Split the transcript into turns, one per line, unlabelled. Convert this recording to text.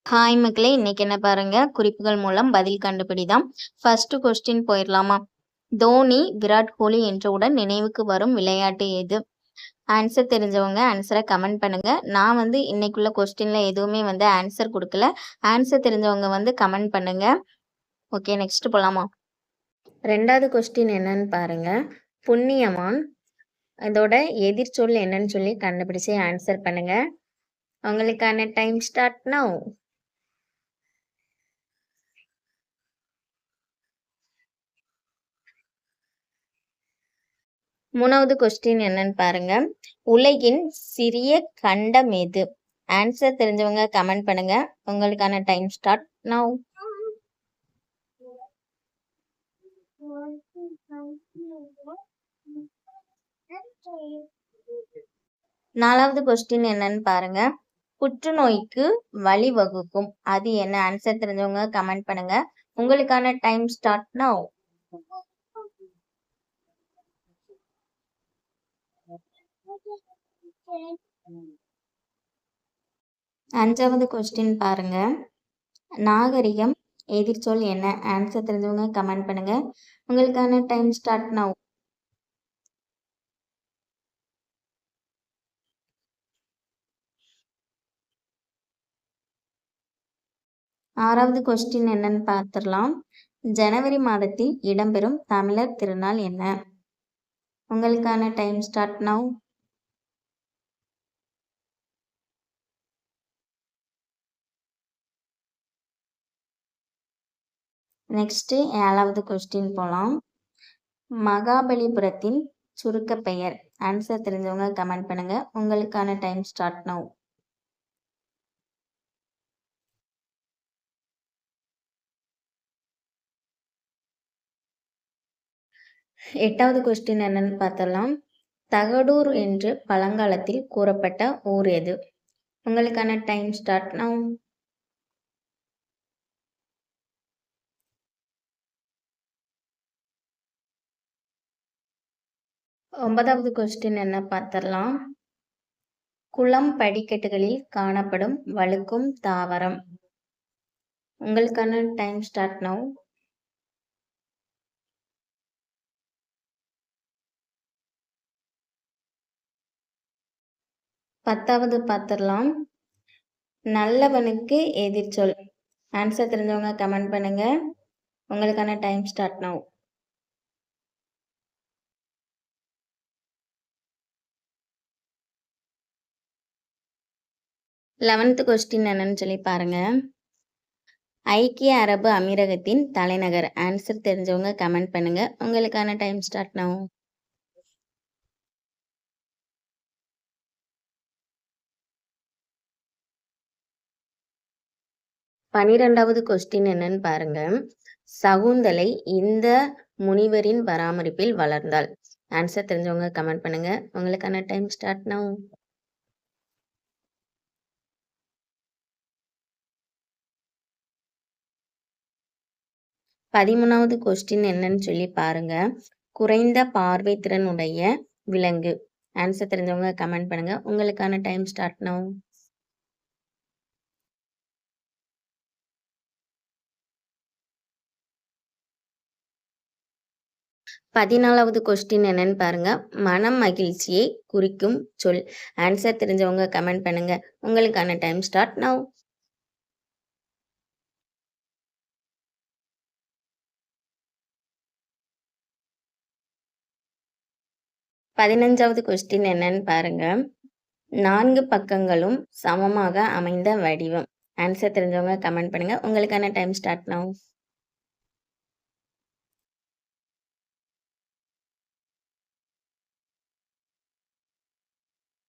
Hi மக்களே! இன்னைக்கு என்ன பாருங்க, குறிப்புகள் மூலம் பதில் கண்டுபிடிதான். ஃபர்ஸ்ட் கொஸ்டின் போயிரலாமா? தோனி, விராட் கோலி என்றவுடன் நினைவுக்கு வரும் விளையாட்டு எது? ஆன்சர் தெரிஞ்சவங்க ஆன்சர கமெண்ட் பண்ணுங்க. நான் இன்னைக்குள்ள கொஸ்டின்ல எதுவுமே ஆன்சர் குடுக்கல. ஆன்சர் தெரிஞ்சவங்க கமெண்ட் பண்ணுங்க. ஓகே, நெக்ஸ்ட் போலாமா? 2வது கொஸ்டின் என்னன்னு பாருங்க. புண்ணியவான் இதோட எதிர்ச்சொல் என்னன்னு சொல்லி கண்டுபிடிச்சு ஆன்சர் பண்ணுங்க. உங்களுக்கான டைம் ஸ்டார்ட் நவ். 3வது கொஸ்டின் என்னன்னு பாருங்க. உலகின் சிறிய கண்டம் எது? ஆன்சர் தெரிஞ்சவங்க கமெண்ட் பண்ணுங்க. உங்களுக்கான டைம் ஸ்டார்ட் நவ். 4வது கொஸ்டின் என்னன்னு பாருங்க. புற்றுநோய்க்கு வழிவகுக்கும் அது என்ன? ஆன்சர் தெரிஞ்சவங்க கமெண்ட் பண்ணுங்க. உங்களுக்கான டைம் ஸ்டார்ட் நவ். 5வது கொஸ்டின் பாருங்க. நாகரிகம் எதிர்ச்சொல் என்ன? ஆன்சர் தெரிஞ்சவங்க கமெண்ட் பண்ணுங்க. உங்களுக்கான டைம் ஸ்டார்ட் நவ். 6வது கொஸ்டின் என்னன்னு பார்த்துடலாம். ஜனவரி மாதத்தில் இடம்பெறும் தமிழர் திருநாள் என்ன? உங்களுக்கான டைம் ஸ்டார்ட் நவ். நெக்ஸ்ட் 7வது கொஸ்டின் போலாம். மகாபலிபுரத்தின் சுருக்க பெயர். ஆன்சர் தெரிஞ்சவங்க கமெண்ட் பண்ணுங்க. உங்களுக்கான டைம் ஸ்டார்ட் நவ். 8வது கொஸ்டின் என்னன்னு பார்த்தலாம். தகடூர் என்று பழங்காலத்தில் கூறப்பட்ட ஊர் எது? உங்களுக்கான டைம் ஸ்டார்ட் நவ். 9வது கொஸ்டின் என்ன பார்த்தலாம். குளம் படிக்கட்டுகளில் காணப்படும் வழுக்கும் தாவரம். உங்களுக்கான டைம் ஸ்டார்ட் நவ். 10வது பார்த்துடலாம். நல்லவனுக்கு எதிர்ச்சொல். ஆன்சர் தெரிஞ்சவங்க கமெண்ட் பண்ணுங்க. உங்களுக்கான time start now. 11th question என்னன்னு சொல்லி பாருங்க. ஐக்கிய அரபு அமீரகத்தின் தலைநகர். ஆன்சர் தெரிஞ்சவங்க கமெண்ட் பண்ணுங்க. உங்களுக்கான டைம் ஸ்டார்ட் நவ். 12வது கொஸ்டின் என்னன்னு பாருங்க. சகுந்தலை இந்த முனிவரின் பராமரிப்பில் வளர்ந்தாள். ஆன்சர் தெரிஞ்சவங்க கமெண்ட் பண்ணுங்க. உங்களுக்கான டைம் ஸ்டார்ட் நவ். 13வது கொஸ்டின் என்னன்னு சொல்லி பாருங்க. குறைந்த பார்வை திறனுடைய விலங்கு. ஆன்சர் தெரிஞ்சவங்க கமெண்ட் பண்ணுங்க. உங்களுக்கான டைம் ஸ்டார்ட் நவ். 14வது கொஸ்டின் என்னன்னு பாருங்க. மனம் மகிழ்ச்சியை குறிக்கும் சொல். ஆன்சர் தெரிஞ்சவங்க கமெண்ட் பண்ணுங்க. உங்களுக்கான டைம் ஸ்டார்ட் நவ். 15வது கொஸ்டின் என்னன்னு பாருங்க. 4 பக்கங்களும் சமமாக அமைந்த வடிவம். ஆன்சர் தெரிஞ்சவங்க கமெண்ட் பண்ணுங்க. உங்களுக்கான டைம் ஸ்டார்ட் நவ்.